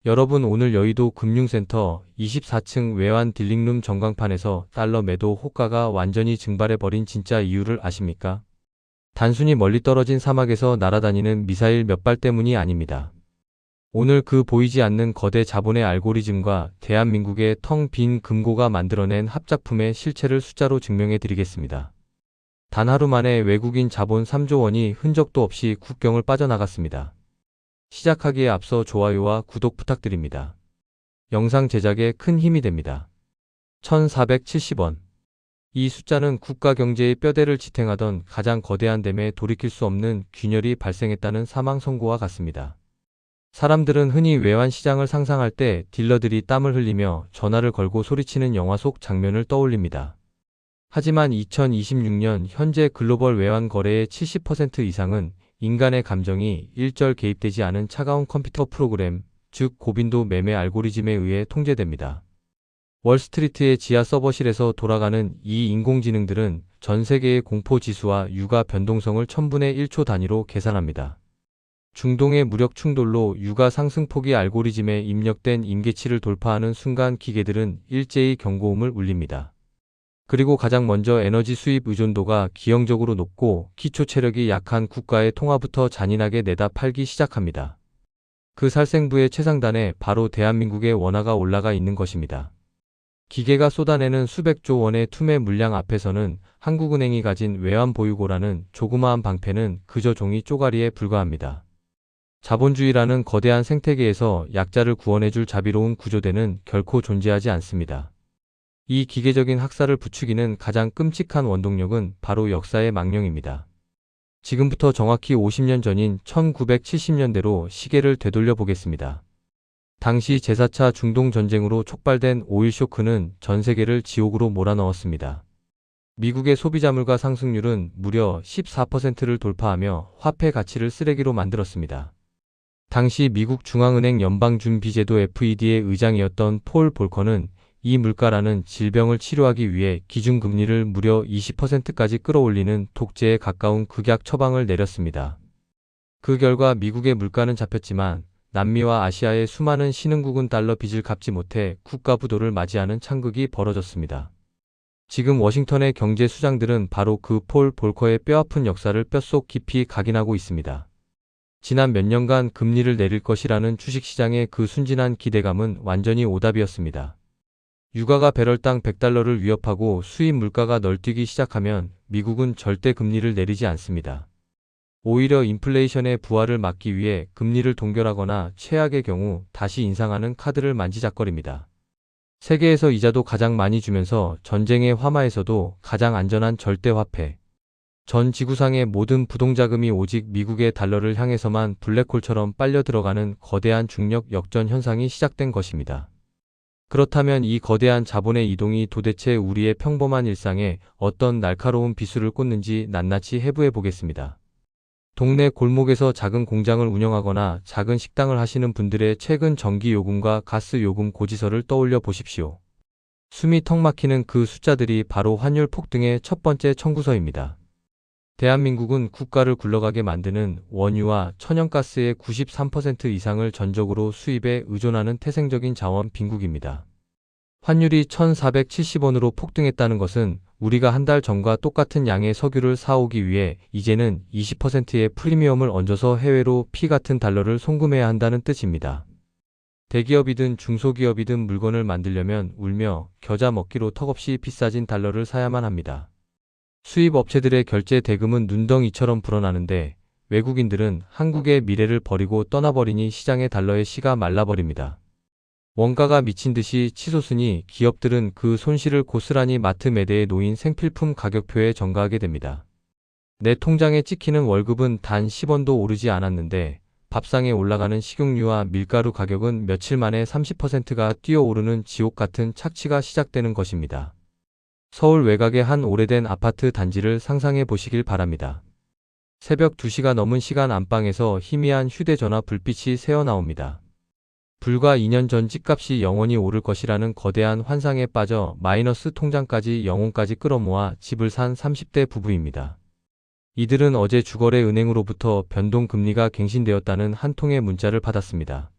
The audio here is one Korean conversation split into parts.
여러분, 오늘 여의도 금융센터 24층 외환 딜링룸 전광판에서 달러 매도 호가가 완전히 증발해버린 진짜 이유를 아십니까? 단순히 멀리 떨어진 사막에서 날아다니는 미사일 몇 발 때문이 아닙니다. 오늘 그 보이지 않는 거대 자본의 알고리즘과 대한민국의 텅 빈 금고가 만들어낸 합작품의 실체를 숫자로 증명해 드리겠습니다. 단 하루 만에 외국인 자본 3조 원이 흔적도 없이 국경을 빠져나갔습니다. 시작하기에 앞서 좋아요와 구독 부탁드립니다. 영상 제작에 큰 힘이 됩니다. 1470원. 이 숫자는 국가 경제의 뼈대를 지탱하던 가장 거대한 댐에 돌이킬 수 없는 균열이 발생했다는 사망 선고와 같습니다. 사람들은 흔히 외환 시장을 상상할 때 딜러들이 땀을 흘리며 전화를 걸고 소리치는 영화 속 장면을 떠올립니다. 하지만 2026년 현재 글로벌 외환 거래의 70% 이상은 인간의 감정이 일절 개입되지 않은 차가운 컴퓨터 프로그램, 즉 고빈도 매매 알고리즘에 의해 통제됩니다. 월스트리트의 지하 서버실에서 돌아가는 이 인공지능들은 전 세계의 공포 지수와 유가 변동성을 1000분의 1초 단위로 계산합니다. 중동의 무력 충돌로 유가 상승폭이 알고리즘에 입력된 임계치를 돌파하는 순간 기계들은 일제히 경고음을 울립니다. 그리고 가장 먼저 에너지 수입 의존도가 기형적으로 높고 기초 체력이 약한 국가의 통화부터 잔인하게 내다 팔기 시작합니다. 그 살생부의 최상단에 바로 대한민국의 원화가 올라가 있는 것입니다. 기계가 쏟아내는 수백조 원의 투매 물량 앞에서는 한국은행이 가진 외환 보유고라는 조그마한 방패는 그저 종이 쪼가리에 불과합니다. 자본주의라는 거대한 생태계에서 약자를 구원해줄 자비로운 구조대는 결코 존재하지 않습니다. 이 기계적인 학살을 부추기는 가장 끔찍한 원동력은 바로 역사의 망령입니다. 지금부터 정확히 50년 전인 1970년대로 시계를 되돌려 보겠습니다. 당시 제4차 중동전쟁으로 촉발된 오일 쇼크는 전 세계를 지옥으로 몰아넣었습니다. 미국의 소비자 물가 상승률은 무려 14%를 돌파하며 화폐 가치를 쓰레기로 만들었습니다. 당시 미국 중앙은행 연방준비제도 FED의 의장이었던 폴 볼커는 이 물가라는 질병을 치료하기 위해 기준금리를 무려 20%까지 끌어올리는 독재에 가까운 극약 처방을 내렸습니다. 그 결과 미국의 물가는 잡혔지만 남미와 아시아의 수많은 신흥국은 달러 빚을 갚지 못해 국가 부도를 맞이하는 창극이 벌어졌습니다. 지금 워싱턴의 경제 수장들은 바로 그 폴 볼커의 뼈아픈 역사를 뼛속 깊이 각인하고 있습니다. 지난 몇 년간 금리를 내릴 것이라는 주식시장의 그 순진한 기대감은 완전히 오답이었습니다. 유가가 배럴당 100달러를 위협하고 수입 물가가 널뛰기 시작하면 미국은 절대 금리를 내리지 않습니다. 오히려 인플레이션의 부활을 막기 위해 금리를 동결하거나 최악의 경우 다시 인상하는 카드를 만지작거립니다. 세계에서 이자도 가장 많이 주면서 전쟁의 화마에서도 가장 안전한 절대화폐. 전 지구상의 모든 부동자금이 오직 미국의 달러를 향해서만 블랙홀처럼 빨려 들어가는 거대한 중력 역전 현상이 시작된 것입니다. 그렇다면 이 거대한 자본의 이동이 도대체 우리의 평범한 일상에 어떤 날카로운 비수를 꽂는지 낱낱이 해부해 보겠습니다. 동네 골목에서 작은 공장을 운영하거나 작은 식당을 하시는 분들의 최근 전기 요금과 가스 요금 고지서를 떠올려 보십시오. 숨이 턱 막히는 그 숫자들이 바로 환율 폭등의 첫 번째 청구서입니다. 대한민국은 국가를 굴러가게 만드는 원유와 천연가스의 93% 이상을 전적으로 수입에 의존하는 태생적인 자원 빈국입니다. 환율이 1,470원으로 폭등했다는 것은 우리가 한 달 전과 똑같은 양의 석유를 사오기 위해 이제는 20%의 프리미엄을 얹어서 해외로 피 같은 달러를 송금해야 한다는 뜻입니다. 대기업이든 중소기업이든 물건을 만들려면 울며 겨자 먹기로 턱없이 비싸진 달러를 사야만 합니다. 수입 업체들의 결제 대금은 눈덩이처럼 불어나는데 외국인들은 한국의 미래를 버리고 떠나버리니 시장의 달러의 씨가 말라버립니다. 원가가 미친 듯이 치솟으니 기업들은 그 손실을 고스란히 마트 매대에 놓인 생필품 가격표에 전가하게 됩니다. 내 통장에 찍히는 월급은 단 10원도 오르지 않았는데 밥상에 올라가는 식용유와 밀가루 가격은 며칠 만에 30%가 뛰어오르는 지옥 같은 착취가 시작되는 것입니다. 서울 외곽의 한 오래된 아파트 단지를 상상해 보시길 바랍니다. 새벽 2시가 넘은 시간 안방에서 희미한 휴대전화 불빛이 새어나옵니다. 불과 2년 전 집값이 영원히 오를 것이라는 거대한 환상에 빠져 마이너스 통장까지 영혼까지 끌어모아 집을 산 30대 부부입니다. 이들은 어제 주거래 은행으로부터 변동금리가 갱신되었다는 한 통의 문자를 받았습니다.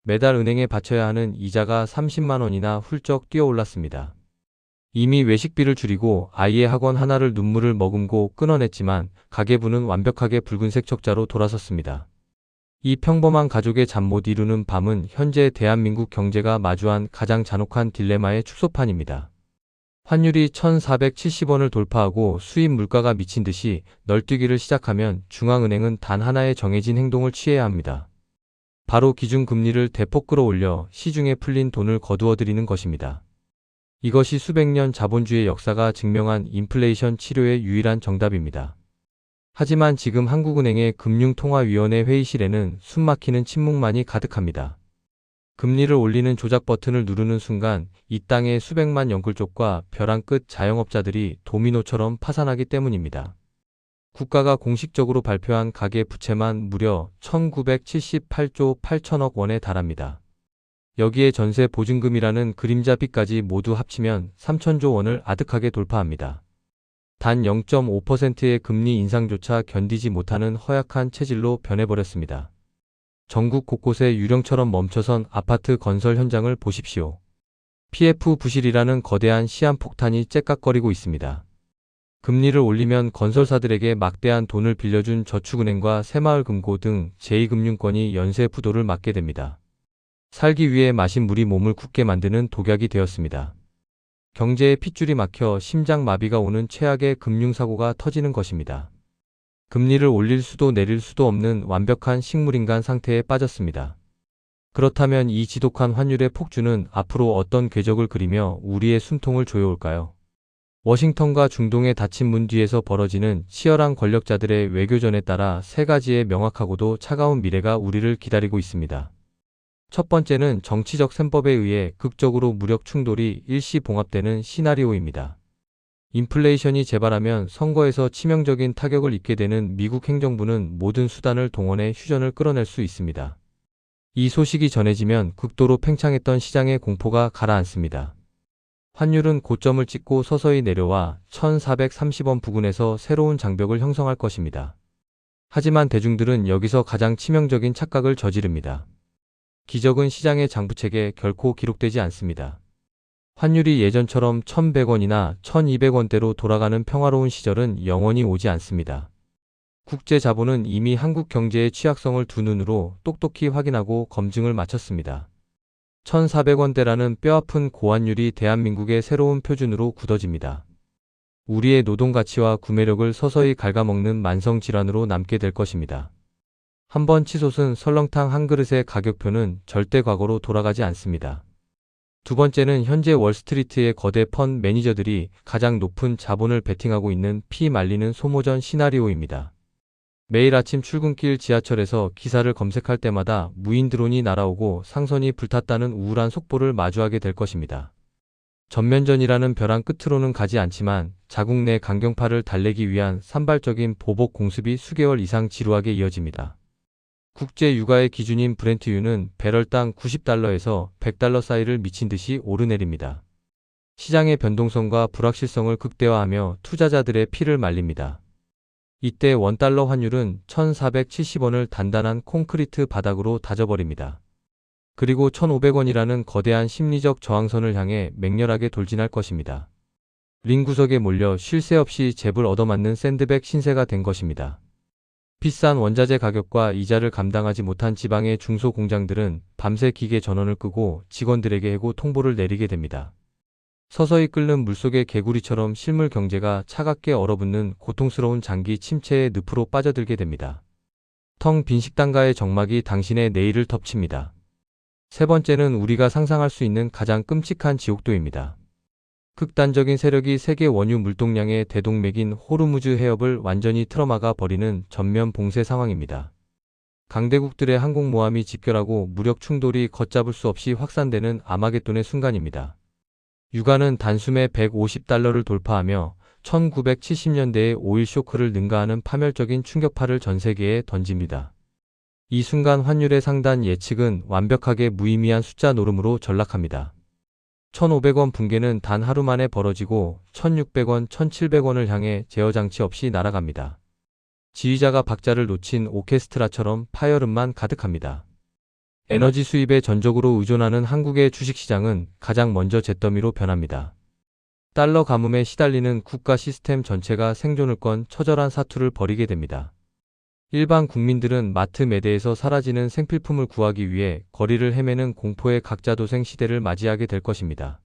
매달 은행에 바쳐야 하는 이자가 30만 원이나 훌쩍 뛰어올랐습니다. 이미 외식비를 줄이고 아이의 학원 하나를 눈물을 머금고 끊어냈지만 가계부는 완벽하게 붉은색 적자로 돌아섰습니다. 이 평범한 가족의 잠 못 이루는 밤은 현재 대한민국 경제가 마주한 가장 잔혹한 딜레마의 축소판입니다. 환율이 1,470원을 돌파하고 수입 물가가 미친 듯이 널뛰기를 시작하면 중앙은행은 단 하나의 정해진 행동을 취해야 합니다. 바로 기준금리를 대폭 끌어올려 시중에 풀린 돈을 거두어들이는 것입니다. 이것이 수백 년 자본주의 역사가 증명한 인플레이션 치료의 유일한 정답입니다. 하지만 지금 한국은행의 금융통화위원회 회의실에는 숨막히는 침묵만이 가득합니다. 금리를 올리는 조작 버튼을 누르는 순간 이 땅의 수백만 영끌족과 벼랑 끝 자영업자들이 도미노처럼 파산하기 때문입니다. 국가가 공식적으로 발표한 가계 부채만 무려 1978조 8천억 원에 달합니다. 여기에 전세 보증금이라는 그림자 빚까지 모두 합치면 3천조 원을 아득하게 돌파합니다. 단 0.5%의 금리 인상조차 견디지 못하는 허약한 체질로 변해버렸습니다. 전국 곳곳에 유령처럼 멈춰선 아파트 건설 현장을 보십시오. PF 부실이라는 거대한 시한폭탄이 째깍거리고 있습니다. 금리를 올리면 건설사들에게 막대한 돈을 빌려준 저축은행과 새마을금고 등 제2금융권이 연쇄 부도를 맞게 됩니다. 살기 위해 마신 물이 몸을 굳게 만드는 독약이 되었습니다. 경제의 핏줄이 막혀 심장마비가 오는 최악의 금융사고가 터지는 것입니다. 금리를 올릴 수도 내릴 수도 없는 완벽한 식물인간 상태에 빠졌습니다. 그렇다면 이 지독한 환율의 폭주는 앞으로 어떤 궤적을 그리며 우리의 숨통을 조여올까요? 워싱턴과 중동의 닫힌 문 뒤에서 벌어지는 치열한 권력자들의 외교전에 따라 세 가지의 명확하고도 차가운 미래가 우리를 기다리고 있습니다. 첫 번째는 정치적 셈법에 의해 극적으로 무력 충돌이 일시 봉합되는 시나리오입니다. 인플레이션이 재발하면 선거에서 치명적인 타격을 입게 되는 미국 행정부는 모든 수단을 동원해 휴전을 끌어낼 수 있습니다. 이 소식이 전해지면 극도로 팽창했던 시장의 공포가 가라앉습니다. 환율은 고점을 찍고 서서히 내려와 1,430원 부근에서 새로운 장벽을 형성할 것입니다. 하지만 대중들은 여기서 가장 치명적인 착각을 저지릅니다. 기적은 시장의 장부책에 결코 기록되지 않습니다. 환율이 예전처럼 1,100원이나 1,200원대로 돌아가는 평화로운 시절은 영원히 오지 않습니다. 국제자본은 이미 한국 경제의 취약성을 두 눈으로 똑똑히 확인하고 검증을 마쳤습니다. 1,400원대라는 뼈아픈 고환율이 대한민국의 새로운 표준으로 굳어집니다. 우리의 노동가치와 구매력을 서서히 갉아먹는 만성질환으로 남게 될 것입니다. 한번 치솟은 설렁탕 한 그릇의 가격표는 절대 과거로 돌아가지 않습니다. 두 번째는 현재 월스트리트의 거대 펀드 매니저들이 가장 높은 자본을 베팅하고 있는 피 말리는 소모전 시나리오입니다. 매일 아침 출근길 지하철에서 기사를 검색할 때마다 무인 드론이 날아오고 상선이 불탔다는 우울한 속보를 마주하게 될 것입니다. 전면전이라는 벼랑 끝으로는 가지 않지만 자국 내 강경파를 달래기 위한 산발적인 보복 공습이 수개월 이상 지루하게 이어집니다. 국제 유가의 기준인 브렌트유는 배럴당 90달러에서 100달러 사이를 미친 듯이 오르내립니다. 시장의 변동성과 불확실성을 극대화하며 투자자들의 피를 말립니다. 이때 원달러 환율은 1,470원을 단단한 콘크리트 바닥으로 다져버립니다. 그리고 1,500원이라는 거대한 심리적 저항선을 향해 맹렬하게 돌진할 것입니다. 링 구석에 몰려 쉴 새 없이 잽을 얻어맞는 샌드백 신세가 된 것입니다. 비싼 원자재 가격과 이자를 감당하지 못한 지방의 중소공장들은 밤새 기계 전원을 끄고 직원들에게 해고 통보를 내리게 됩니다. 서서히 끓는 물속의 개구리처럼 실물 경제가 차갑게 얼어붙는 고통스러운 장기 침체의 늪으로 빠져들게 됩니다. 텅 빈 식당가의 정막이 당신의 내일을 덮칩니다. 세 번째는 우리가 상상할 수 있는 가장 끔찍한 지옥도입니다. 극단적인 세력이 세계 원유 물동량의 대동맥인 호르무즈 해협을 완전히 틀어막아 버리는 전면 봉쇄 상황입니다. 강대국들의 항공모함이 집결하고 무력 충돌이 걷잡을 수 없이 확산되는 아마겟돈의 순간입니다. 유가는 단숨에 150달러를 돌파하며 1970년대의 오일 쇼크를 능가하는 파멸적인 충격파를 전 세계에 던집니다. 이 순간 환율의 상단 예측은 완벽하게 무의미한 숫자 노름으로 전락합니다. 1,500원 붕괴는 단 하루 만에 벌어지고 1,600원, 1,700원을 향해 제어장치 없이 날아갑니다. 지휘자가 박자를 놓친 오케스트라처럼 파열음만 가득합니다. 에너지 수입에 전적으로 의존하는 한국의 주식시장은 가장 먼저 잿더미로 변합니다. 달러 가뭄에 시달리는 국가 시스템 전체가 생존을 건 처절한 사투를 벌이게 됩니다. 일반 국민들은 마트 매대에서 사라지는 생필품을 구하기 위해 거리를 헤매는 공포의 각자도생 시대를 맞이하게 될 것입니다.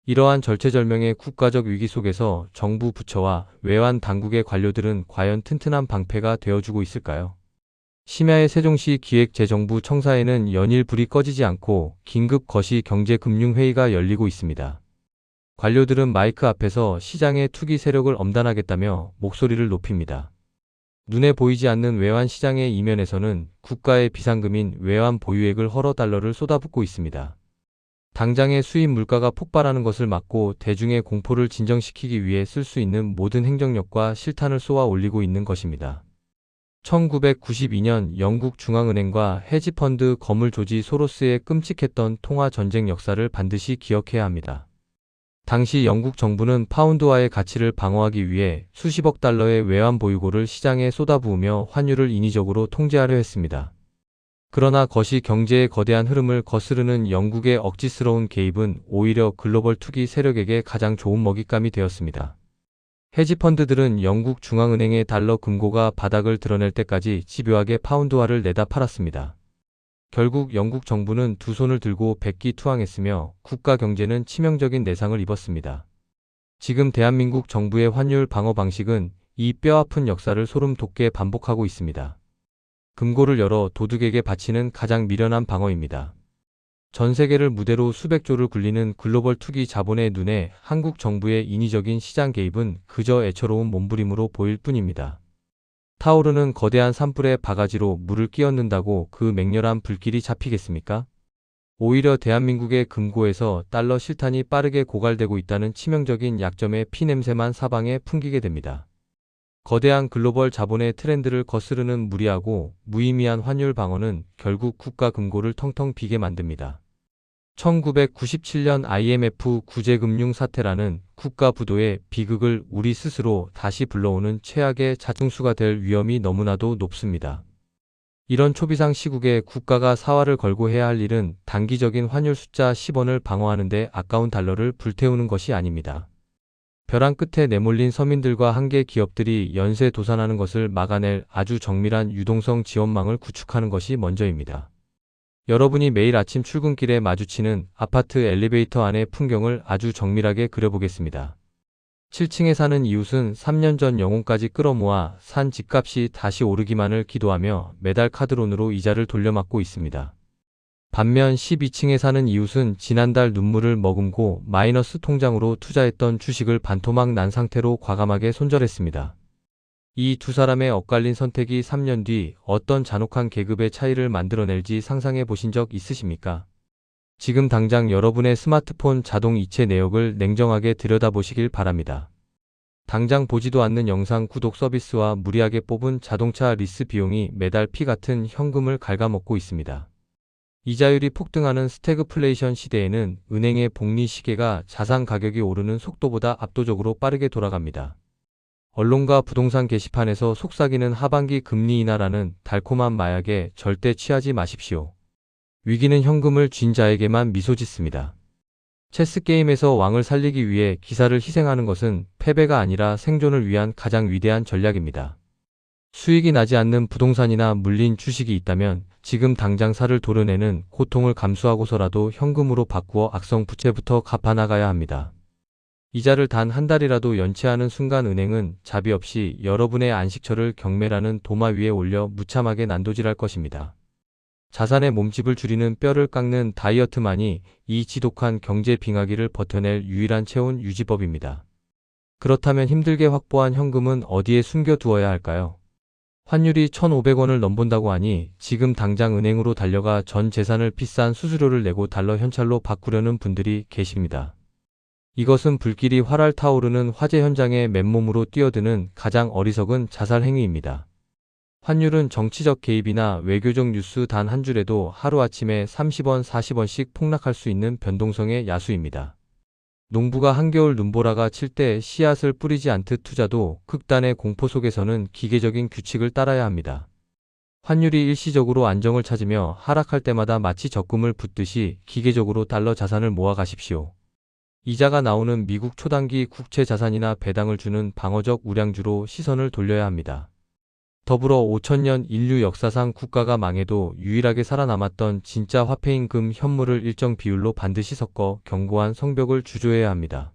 이러한 절체절명의 국가적 위기 속에서 정부 부처와 외환 당국의 관료들은 과연 튼튼한 방패가 되어주고 있을까요? 심야의 세종시 기획재정부 청사에는 연일 불이 꺼지지 않고 긴급 거시 경제금융회의가 열리고 있습니다. 관료들은 마이크 앞에서 시장의 투기 세력을 엄단하겠다며 목소리를 높입니다. 눈에 보이지 않는 외환 시장의 이면에서는 국가의 비상금인 외환 보유액을 헐어 달러를 쏟아붓고 있습니다. 당장의 수입 물가가 폭발하는 것을 막고 대중의 공포를 진정시키기 위해 쓸 수 있는 모든 행정력과 실탄을 쏘아 올리고 있는 것입니다. 1992년 영국 중앙은행과 헤지펀드 거물 조지 소로스의 끔찍했던 통화 전쟁 역사를 반드시 기억해야 합니다. 당시 영국 정부는 파운드화의 가치를 방어하기 위해 수십억 달러의 외환 보유고를 시장에 쏟아부으며 환율을 인위적으로 통제하려 했습니다. 그러나 거시 경제의 거대한 흐름을 거스르는 영국의 억지스러운 개입은 오히려 글로벌 투기 세력에게 가장 좋은 먹잇감이 되었습니다. 헤지펀드들은 영국 중앙은행의 달러 금고가 바닥을 드러낼 때까지 집요하게 파운드화를 내다 팔았습니다. 결국 영국 정부는 두 손을 들고 백기투항했으며 국가 경제는 치명적인 내상을 입었습니다. 지금 대한민국 정부의 환율 방어 방식은 이 뼈아픈 역사를 소름 돋게 반복하고 있습니다. 금고를 열어 도둑에게 바치는 가장 미련한 방어입니다. 전 세계를 무대로 수백 조를 굴리는 글로벌 투기 자본의 눈에 한국 정부의 인위적인 시장 개입은 그저 애처로운 몸부림으로 보일 뿐입니다. 타오르는 거대한 산불에 바가지로 물을 끼얹는다고 그 맹렬한 불길이 잡히겠습니까? 오히려 대한민국의 금고에서 달러 실탄이 빠르게 고갈되고 있다는 치명적인 약점의 피냄새만 사방에 풍기게 됩니다. 거대한 글로벌 자본의 트렌드를 거스르는 무리하고 무의미한 환율 방어는 결국 국가 금고를 텅텅 비게 만듭니다. 1997년 IMF 구제금융 사태라는 국가 부도의 비극을 우리 스스로 다시 불러오는 최악의 자충수가 될 위험이 너무나도 높습니다. 이런 초비상 시국에 국가가 사활을 걸고 해야 할 일은 단기적인 환율 숫자 10원을 방어하는 데 아까운 달러를 불태우는 것이 아닙니다. 벼랑 끝에 내몰린 서민들과 한계 기업들이 연쇄 도산하는 것을 막아낼 아주 정밀한 유동성 지원망을 구축하는 것이 먼저입니다. 여러분이 매일 아침 출근길에 마주치는 아파트 엘리베이터 안의 풍경을 아주 정밀하게 그려보겠습니다. 7층에 사는 이웃은 3년 전 영혼까지 끌어모아 산 집값이 다시 오르기만을 기도하며 매달 카드론으로 이자를 돌려막고 있습니다. 반면 12층에 사는 이웃은 지난달 눈물을 머금고 마이너스 통장으로 투자했던 주식을 반토막 난 상태로 과감하게 손절했습니다. 이 두 사람의 엇갈린 선택이 3년 뒤 어떤 잔혹한 계급의 차이를 만들어낼지 상상해 보신 적 있으십니까? 지금 당장 여러분의 스마트폰 자동 이체 내역을 냉정하게 들여다보시길 바랍니다. 당장 보지도 않는 영상 구독 서비스와 무리하게 뽑은 자동차 리스 비용이 매달 피 같은 현금을 갉아먹고 있습니다. 이자율이 폭등하는 스태그플레이션 시대에는 은행의 복리 시계가 자산 가격이 오르는 속도보다 압도적으로 빠르게 돌아갑니다. 언론과 부동산 게시판에서 속삭이는 하반기 금리 인하라는 달콤한 마약에 절대 취하지 마십시오. 위기는 현금을 쥔 자에게만 미소 짓습니다. 체스게임에서 왕을 살리기 위해 기사를 희생하는 것은 패배가 아니라 생존을 위한 가장 위대한 전략입니다. 수익이 나지 않는 부동산이나 물린 주식이 있다면 지금 당장 살을 도려내는 고통을 감수하고서라도 현금으로 바꾸어 악성 부채부터 갚아나가야 합니다. 이자를 단 한 달이라도 연체하는 순간 은행은 자비 없이 여러분의 안식처를 경매라는 도마 위에 올려 무참하게 난도질할 것입니다. 자산의 몸집을 줄이는 뼈를 깎는 다이어트만이 이 지독한 경제 빙하기를 버텨낼 유일한 체온 유지법입니다. 그렇다면 힘들게 확보한 현금은 어디에 숨겨두어야 할까요? 환율이 1,500원을 넘본다고 하니 지금 당장 은행으로 달려가 전 재산을 비싼 수수료를 내고 달러 현찰로 바꾸려는 분들이 계십니다. 이것은 불길이 활활 타오르는 화재 현장에 맨몸으로 뛰어드는 가장 어리석은 자살 행위입니다. 환율은 정치적 개입이나 외교적 뉴스 단 한 줄에도 하루아침에 30원, 40원씩 폭락할 수 있는 변동성의 야수입니다. 농부가 한겨울 눈보라가 칠 때 씨앗을 뿌리지 않듯 투자도 극단의 공포 속에서는 기계적인 규칙을 따라야 합니다. 환율이 일시적으로 안정을 찾으며 하락할 때마다 마치 적금을 붓듯이 기계적으로 달러 자산을 모아 가십시오. 이자가 나오는 미국 초단기 국채 자산이나 배당을 주는 방어적 우량주로 시선을 돌려야 합니다. 더불어 5000년 인류 역사상 국가가 망해도 유일하게 살아남았던 진짜 화폐인 금 현물을 일정 비율로 반드시 섞어 견고한 성벽을 주조해야 합니다.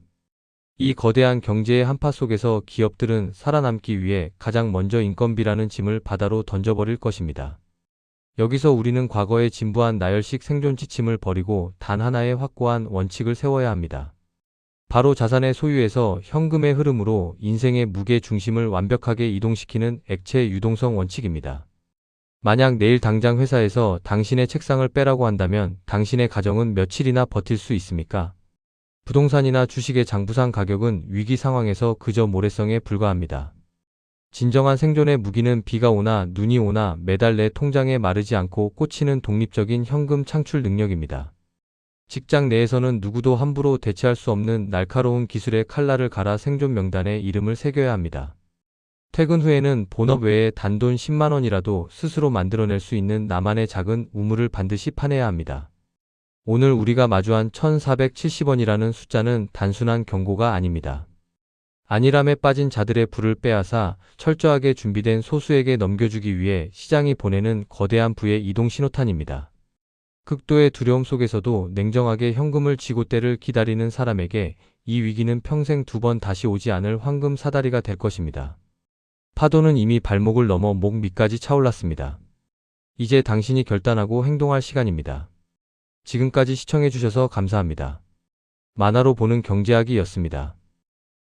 이 거대한 경제의 한파 속에서 기업들은 살아남기 위해 가장 먼저 인건비라는 짐을 바다로 던져버릴 것입니다. 여기서 우리는 과거에 진부한 나열식 생존 지침을 버리고 단 하나의 확고한 원칙을 세워야 합니다. 바로 자산의 소유에서 현금의 흐름으로 인생의 무게 중심을 완벽하게 이동시키는 액체 유동성 원칙입니다. 만약 내일 당장 회사에서 당신의 책상을 빼라고 한다면 당신의 가정은 며칠이나 버틸 수 있습니까? 부동산이나 주식의 장부상 가격은 위기 상황에서 그저 모래성에 불과합니다. 진정한 생존의 무기는 비가 오나 눈이 오나 매달 내 통장에 마르지 않고 꽂히는 독립적인 현금 창출 능력입니다. 직장 내에서는 누구도 함부로 대체할 수 없는 날카로운 기술의 칼날을 갈아 생존 명단에 이름을 새겨야 합니다. 퇴근 후에는 본업 외에 단돈 10만 원이라도 스스로 만들어낼 수 있는 나만의 작은 우물을 반드시 파내야 합니다. 오늘 우리가 마주한 1470원이라는 숫자는 단순한 경고가 아닙니다. 안일함에 빠진 자들의 불을 빼앗아 철저하게 준비된 소수에게 넘겨주기 위해 시장이 보내는 거대한 부의 이동 신호탄입니다. 극도의 두려움 속에서도 냉정하게 현금을 쥐고 때를 기다리는 사람에게 이 위기는 평생 두 번 다시 오지 않을 황금 사다리가 될 것입니다. 파도는 이미 발목을 넘어 목 밑까지 차올랐습니다. 이제 당신이 결단하고 행동할 시간입니다. 지금까지 시청해주셔서 감사합니다. 만화로 보는 경제학이었습니다.